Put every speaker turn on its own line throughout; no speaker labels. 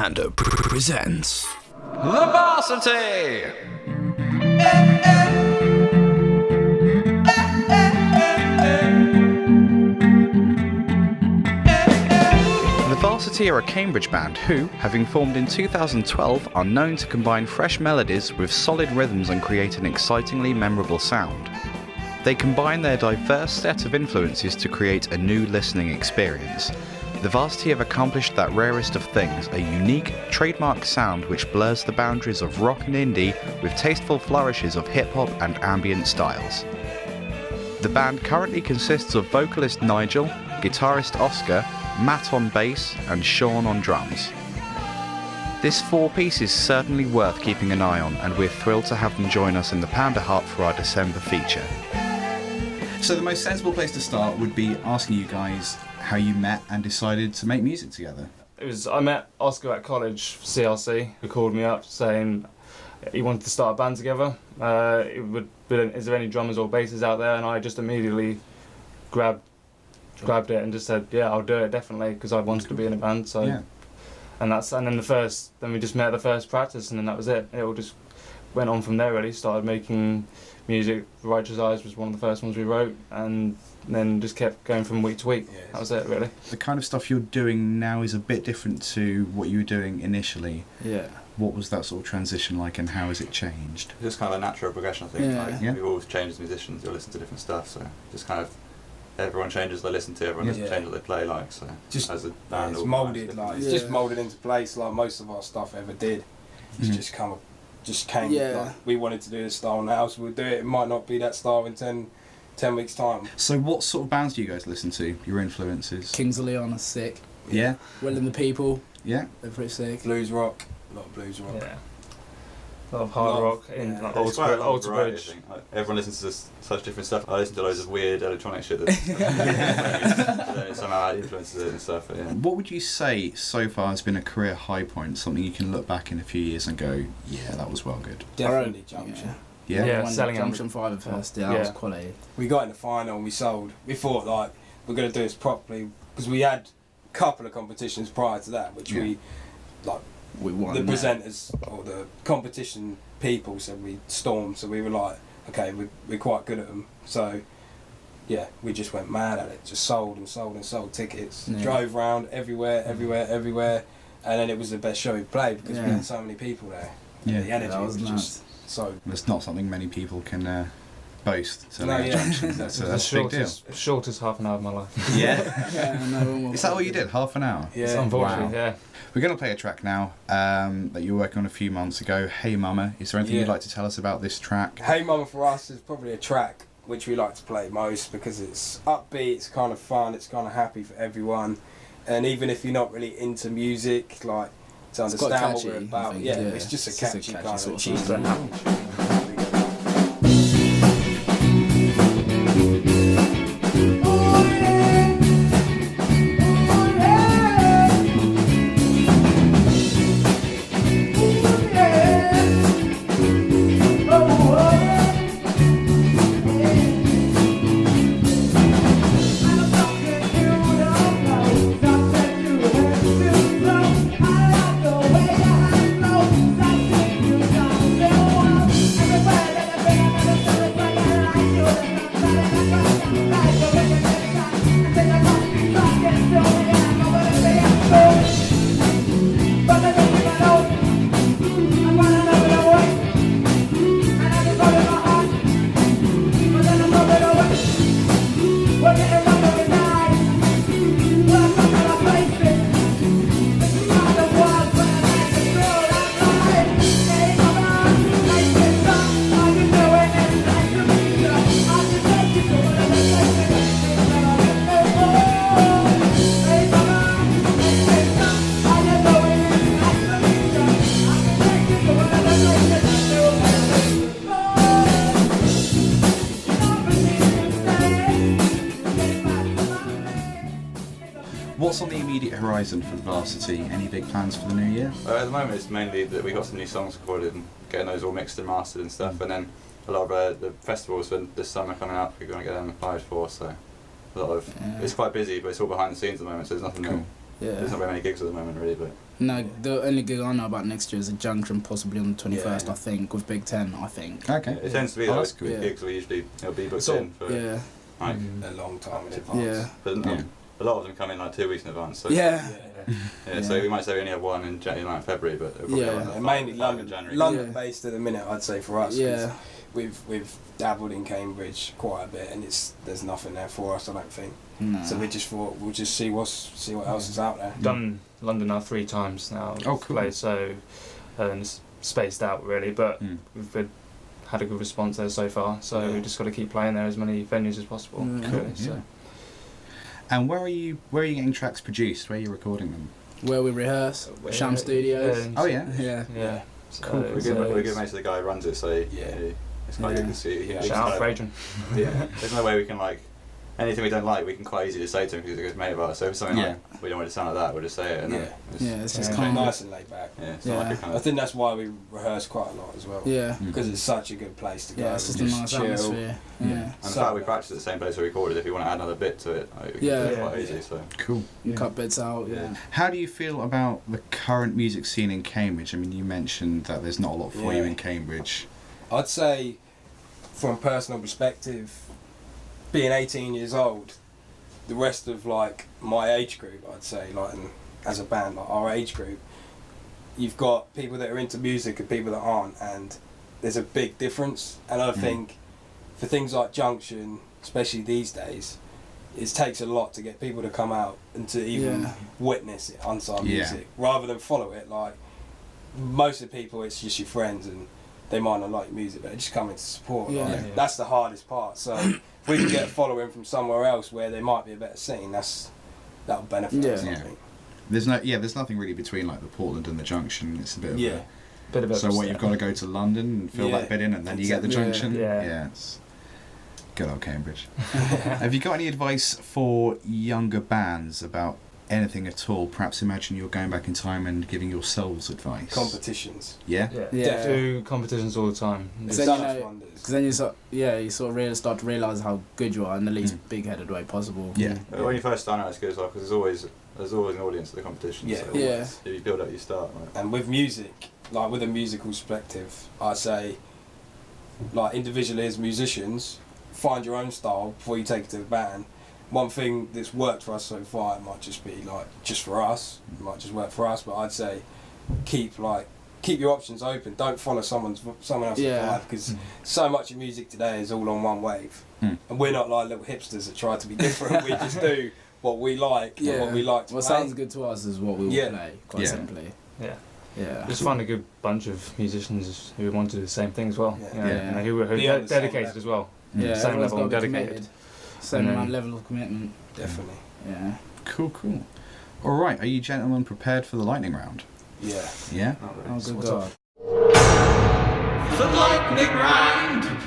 Panda presents
The Varsity! The Varsity are a Cambridge band who, having formed in 2012, are known to combine fresh melodies with solid rhythms and create an excitingly memorable sound. They combine their diverse set of influences to create a new listening experience. The Varsity have accomplished that rarest of things, a unique, trademark sound which blurs the boundaries of rock and indie with tasteful flourishes of hip-hop and ambient styles. The band currently consists of vocalist Nigel, guitarist Oscar, Matt on bass, and Sean on drums. This four-piece is certainly worth keeping an eye on, and we're thrilled to have them join us in the Panda Hut for our December feature.
So the most sensible place to start would be asking you guys how you met and decided to make music together.
I met Oscar at college, CRC, who called me up saying he wanted to start a band together. Is there any drummers or bassers out there? And I just immediately grabbed it and just said, yeah, I'll do it definitely, because I wanted to be in a band. So,
yeah.
and then we just met at the first practice, and then that was it. It all just went on from there. Really started making music. Righteous Eyes was one of the first ones we wrote, and then just kept going from week to week. That was it, really.
The kind of stuff you're doing now is a bit different to what you were doing initially.
Yeah.
What was that sort of transition like, and how has it changed?
It's just kind of a natural progression, I think.
Yeah.
We've always changed as musicians, you'll listen to different stuff, so just kind of everyone changes what they listen to, everyone changes what they play like, so
just
as a band
it's moulded, it's just moulded into place like most of our stuff ever did. It's just came like, we wanted to do this style now, so we'll do it. It might not be that style in 10 weeks time.
So what sort of bands do you guys listen to, your influences?
Kings of Leon are sick.
Yeah.
Will and the People.
Yeah.
They're pretty sick.
Blues rock, a lot of blues rock.
Yeah. A lot of hard rock in like
It's quite a lot of
Old
variety,
Bridge.
I think. Like, everyone listens to such different stuff. I listen to loads of weird electronic shit that somehow influences it and stuff. But, yeah.
What would you say so far has been a career high point, something you can look back in a few years and go, yeah, that was well good?
Definitely Junction.
Yeah.
Selling
Junction 5 at first. That was quality.
We got in the final and we sold. We thought like we're gonna do this properly because we had a couple of competitions prior to that, which we won. The presenters or the competition people said we stormed, so we were like, okay, we're quite good at them. So yeah, we just went mad at it. Just sold and sold and sold tickets.
Yeah.
Drove around everywhere, and then it was the best show we played because we had so many people there.
Yeah.
The energy
that was nuts.
just so.
It's not something many people can boast. So
No, yeah.
that's
the
a big deal.
shortest half an hour of my life.
Yeah. Is that what you did? Half an hour?
Yeah.
Unfortunately,
Wow.
yeah.
We're going to play a track now that you were working on a few months ago. Hey Mama. Is there anything you'd like to tell us about this track?
Hey Mama for us is probably a track which we like to play most because it's upbeat, it's kind of fun, it's kind of happy for everyone, and even if you're not really into music, like to understand what we're about, it's just a catchy kind of
sort
cheesy.
What's on the immediate horizon for Varsity? Any big plans for the new year?
At the moment it's mainly that we got some new songs recorded and getting those all mixed and mastered and stuff, and then a lot of the festivals for this summer coming up, we're going to get them applied for, so a lot of it's quite busy, but it's all behind the scenes at the moment, so there's nothing There's not very many gigs at the moment, really, but
No, the only gig I know about next year is a Junction, possibly on the 21st, I think, with Big Ten, I think.
Okay.
it tends to be
Oh,
like
that's cool.
gigs we usually be booked
It's all-
in for
Yeah,
like,
A long time in advance.
yeah.
but
Yeah.
a lot of them come in like 2 weeks in advance. So
Yeah.
yeah, so we might say we only have one in January, February, but it'll probably
Yeah.
have like
Mainly
five in
London,
January.
London based at the minute, I'd say for us. 'cause
Yeah.
We've dabbled in Cambridge quite a bit, and there's nothing there for us, I don't think.
No.
So we just thought we'll just see what else is out there.
Done London now 3 times now.
Oh, cool.
Played, so and it's spaced out really, but we've had a good response there so far. So we've just got to keep playing there as many venues as possible.
Mm.
Really,
Cool,
so.
yeah. And where are you getting tracks produced? Where are you recording them?
Where we rehearse, Sham Studios.
Oh yeah.
Yeah.
Yeah. So
Cool.
We're good mates with the guy who runs it, so it's quite
Yeah.
good to see.
Yeah.
Shout out for Adrian.
Yeah, there's no way we can like anything we don't like. We can quite easily just say to him because he's a good mate of ours. So if it's something like we don't want it to sound like that, we'll just say it. And then
It's just
Yeah.
kind
Nice and laid back.
it's not like a kind
I
of
think that's why we rehearse quite a lot as well.
Yeah.
Because it's such a good place to go.
Yeah, it's just a
and
nice
chill.
atmosphere. Yeah.
and the fact we practice at the same place we recorded. If you want to add another bit to it, like, we can do it
Yeah.
quite easy. So
Cool.
You cut bits out. Yeah.
How do you feel about the current music scene in Cambridge? I mean, you mentioned that there's not a lot for you in Cambridge.
I'd say, from a personal perspective, being 18 years old, the rest of like my age group, I'd say, like as a band, like our age group, you've got people that are into music and people that aren't, and there's a big difference. And I think for things like Junction, especially these days, it takes a lot to get people to come out and to even witness it, unsigned music, rather than follow it. Like most of the people, it's just your friends and they might not like music, but they're just coming to support. Like, that's the hardest part. So if we can get a following from somewhere else where there might be a better scene, that'll benefit us, I think.
There's nothing really between like the Portland and the Junction. It's a bit of a
Bit of a
so what, you've got to go to London and fill that bit in, and then you get the Junction.
Yeah.
It's good old Cambridge. Have you got any advice for younger bands about anything at all? Perhaps imagine you're going back in time and giving yourselves advice.
Competitions.
Yeah.
Do competitions all the time.
Because then you sort of really start to realise how good you are in the least big-headed way possible.
Yeah.
when you first start out, it's good as well because there's always an audience at the competition.
Yeah.
So
Yeah.
if you build up, you start. Like.
And with music, like with a musical perspective, I say, like individually as musicians, find your own style before you take it to the band. One thing that's worked for us so far, it might just be like just for us, it might just work for us, but I'd say keep your options open. Don't follow someone else's vibe, because so much of music today is all on one wave, and we're not like little hipsters that try to be different. We just do what we like, and what we like to
What
play.
sounds good to us is what we will play, quite simply.
Yeah. Just find a good bunch of musicians who want to do the same thing as well.
Yeah.
You know, who are dedicated as well.
Yeah,
Same
everyone's
level,
got to be
dedicated.
committed. Same amount level of commitment.
Definitely.
Yeah.
Cool. All right, are you gentlemen prepared for the lightning round?
Yeah.
Yeah.
Oh, good God.
The lightning round!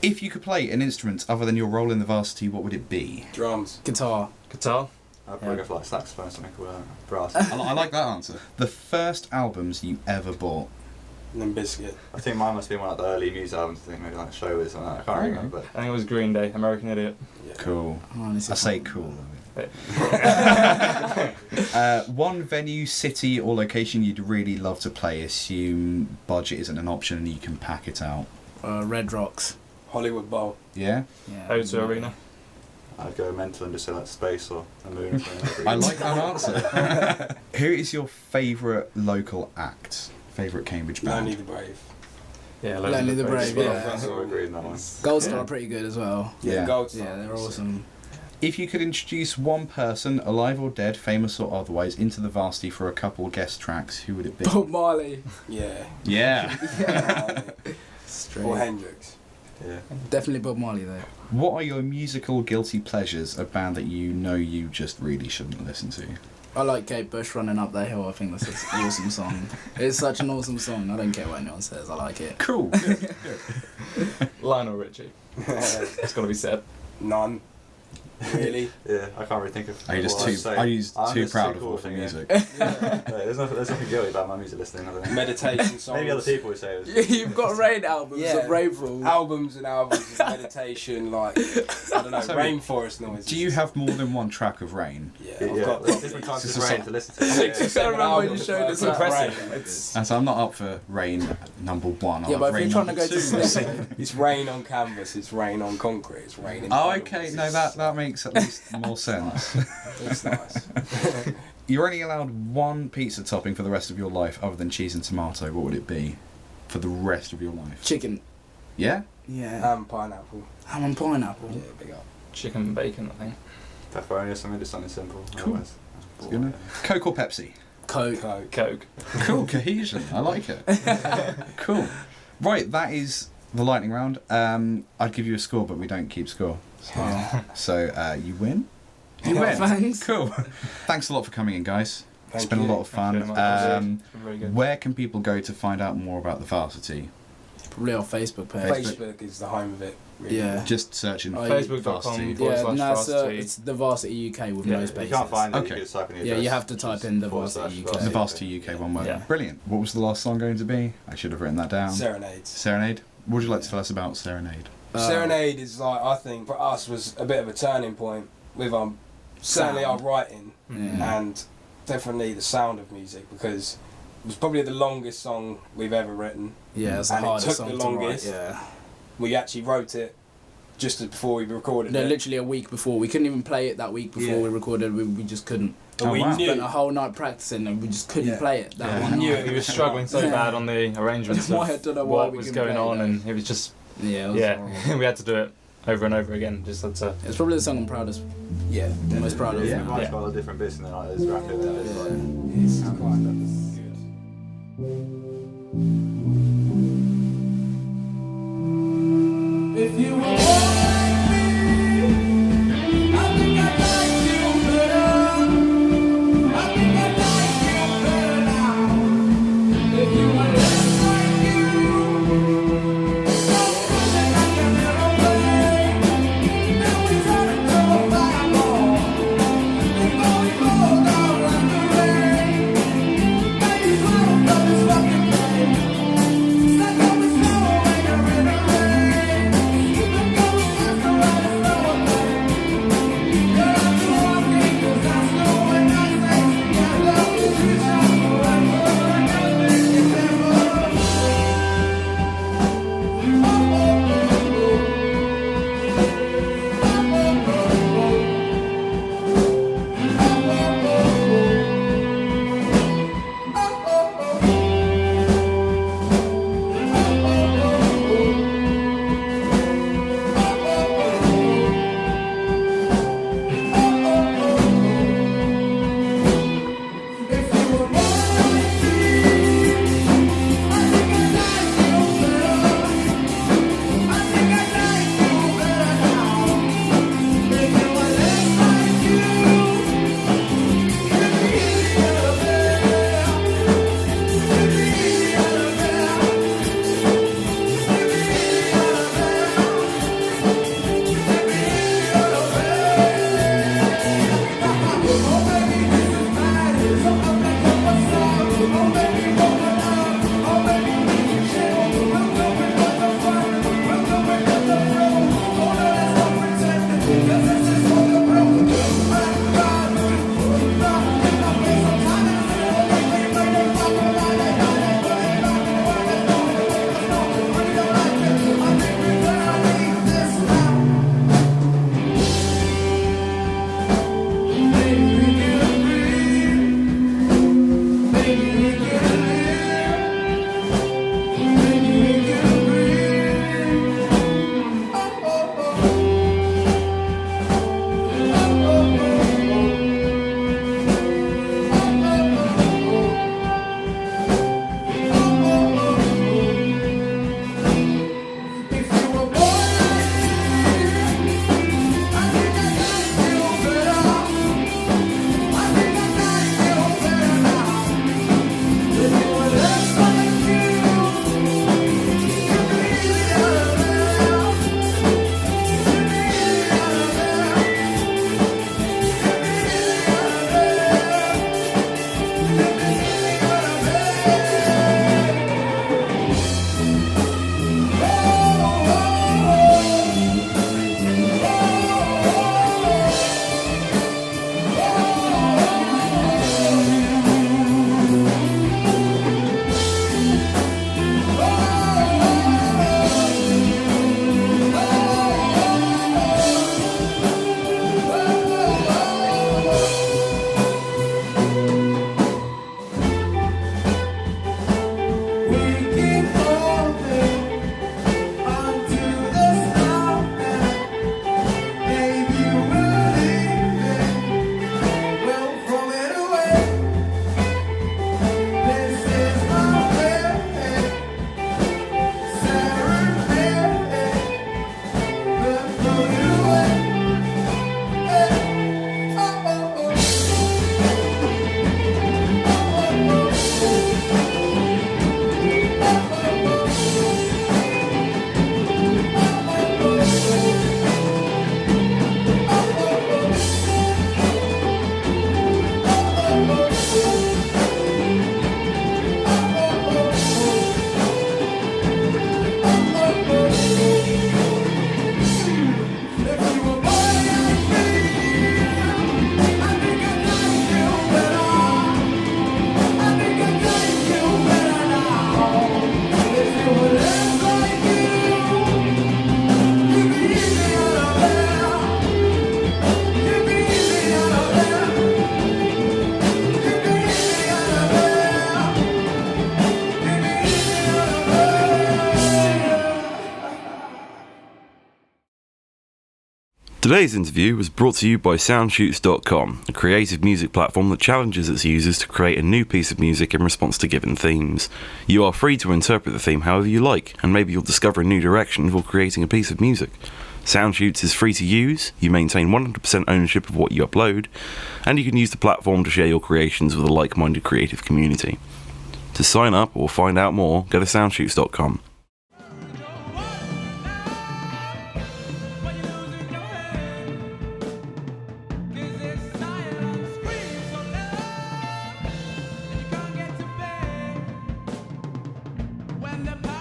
If you could play an instrument other than your role in the varsity, what would it be?
Drums.
Guitar.
Guitar.
I'd probably go for like saxophone or something called brass.
I like that answer. The first albums you ever bought.
Limp Bizkit.
I think mine must be one of the early music albums. I think maybe like Show or something. I can't remember. But
I think it was Green Day, American Idiot.
Yeah.
Cool.
Oh,
I say cool. One venue, city, or location you'd really love to play. Assume budget isn't an option and you can pack it out.
Red Rocks.
Hollywood Bowl.
Yeah.
O2 Arena.
I'd go mental and just say like space or a moon or something.
I like that answer. Who is your favourite local act? Favourite Cambridge band?
Lonely the Brave.
Yeah,
Lonely the Brave, yeah.
I agree with that one.
Gold Star are pretty good as well.
Yeah.
Gold Star.
Yeah, they're awesome.
If you could introduce one person, alive or dead, famous or otherwise, into the varsity for a couple guest tracks, who would it be?
Bob Marley.
Yeah.
Yeah.
Straight.
Or Hendrix.
Yeah.
Definitely Bob Marley though.
What are your musical guilty pleasures? A band that you know you just really shouldn't listen to.
I like Kate Bush, Running Up That Hill. I think that's an awesome song. It's such an awesome song. I don't care what anyone says. I like it.
Cool.
Lionel Richie. It's got to be said.
None. Really?
Yeah, I can't really think of.
Are you just
what
too?
I'd say.
Are you
I'm
too
just
proud
cool
of
with
your
it,
music?
Yeah, there's nothing guilty about my music listening. I don't know.
Meditation songs.
Maybe other people would say it was.
You've got rain albums
Yeah.
of rainfall.
Albums and albums of meditation, like, I don't know,
So,
rainforest noises.
Do you have more than one track of Rain?
Yeah,
Yeah,
I've got
there's different types
It's
of
a
rain
song.
to listen to.
six or
Yeah.
seven
remember when you
albums
showed
worth
us
of
impressive.
Rain.
And so I'm not up for Rain number one.
Yeah,
I'll
but
have
if you're
Rain
trying to
number
go to
two.
sleep,
It's rain on canvas, it's rain on concrete, it's rain in
Oh,
puddles.
okay. No, that makes at least more sense.
It's nice.
You're only allowed one pizza topping for the rest of your life, other than cheese and tomato. What would it be for the rest of your life?
chicken.
Yeah.
Yeah.
Pineapple.
Ham and pineapple.
Yeah, big up.
Chicken and bacon, I think.
Pepperoni or something, just something simple.
Cool.
Otherwise,
It's good enough. Coke or Pepsi?
Coke.
Coke.
Coke.
Cool cohesion. I like it. Cool. Right, that is the lightning round. I'd give you a score, but we don't keep score. So you win. You
Yeah,
win.
thanks.
Cool. Thanks a lot for coming in, guys. It's
Thank
been
you.
a lot of
Thank you
fun.
very much. It's been very good.
Where can people go to find out more about the Varsity?
Probably our Facebook page.
Facebook is the home of it, really.
Yeah.
Just searching
Oh,
Facebook.com.
Varsity.
Yeah,
/varsity.
no, it's the Varsity UK with
Yeah,
no
you
spaces.
You can't find it.
Okay.
You just type in the
Yeah,
address,
you have to
which
type
is
in the
/
Varsity UK.
The Varsity UK, one word.
Yeah.
Brilliant. What was the last song going to be? I should have written that down.
Serenades.
Serenade. What would you like to tell us about Serenade?
Serenade is like, I think for us was a bit of a turning point with certainly our
Sound.
writing
Yeah.
and definitely the sound of music, because it was probably the longest song we've ever written.
Yeah, it's the
And it
hardest
took
song
the
to write.
longest.
Yeah.
We actually wrote it just before we recorded
No,
it.
literally a week before. We couldn't even play it that week before
Yeah.
we recorded. We just couldn't.
But
Oh,
we
wow.
knew.
Spent a whole night practicing and we just couldn't
Yeah.
play it that
Yeah.
one
Knew
night.
it.
He was struggling so
Yeah.
bad on the arrangements
That's why I
of
don't know why
what
we
was
can
going
play
on,
that.
and it was just
Yeah, it was horrible.
we had to do it over and over again. Just had to.
It's probably the song I'm proudest. Yeah, the most proud of.
Yeah,
Yeah.
mine's
Yeah.
got a lot of different bits in there, like there's rapping, there's like
It's quite good.
If you were born like me, I think I'd like you better. I think I'd like you better now. If you were less like you, don't think I can get away. Then we turn into a fireball. Before we go down like the rain. Maybe slow down this fucking plane.
Today's interview was brought to you by SoundShoots.com, a creative music platform that challenges its users to create a new piece of music in response to given themes. You are free to interpret the theme however you like, and maybe you'll discover a new direction for creating a piece of music. SoundShoots is free to use, you maintain 100% ownership of what you upload, and you can use the platform to share your creations with a like-minded creative community. To sign up or find out more, go to SoundShoots.com.
When the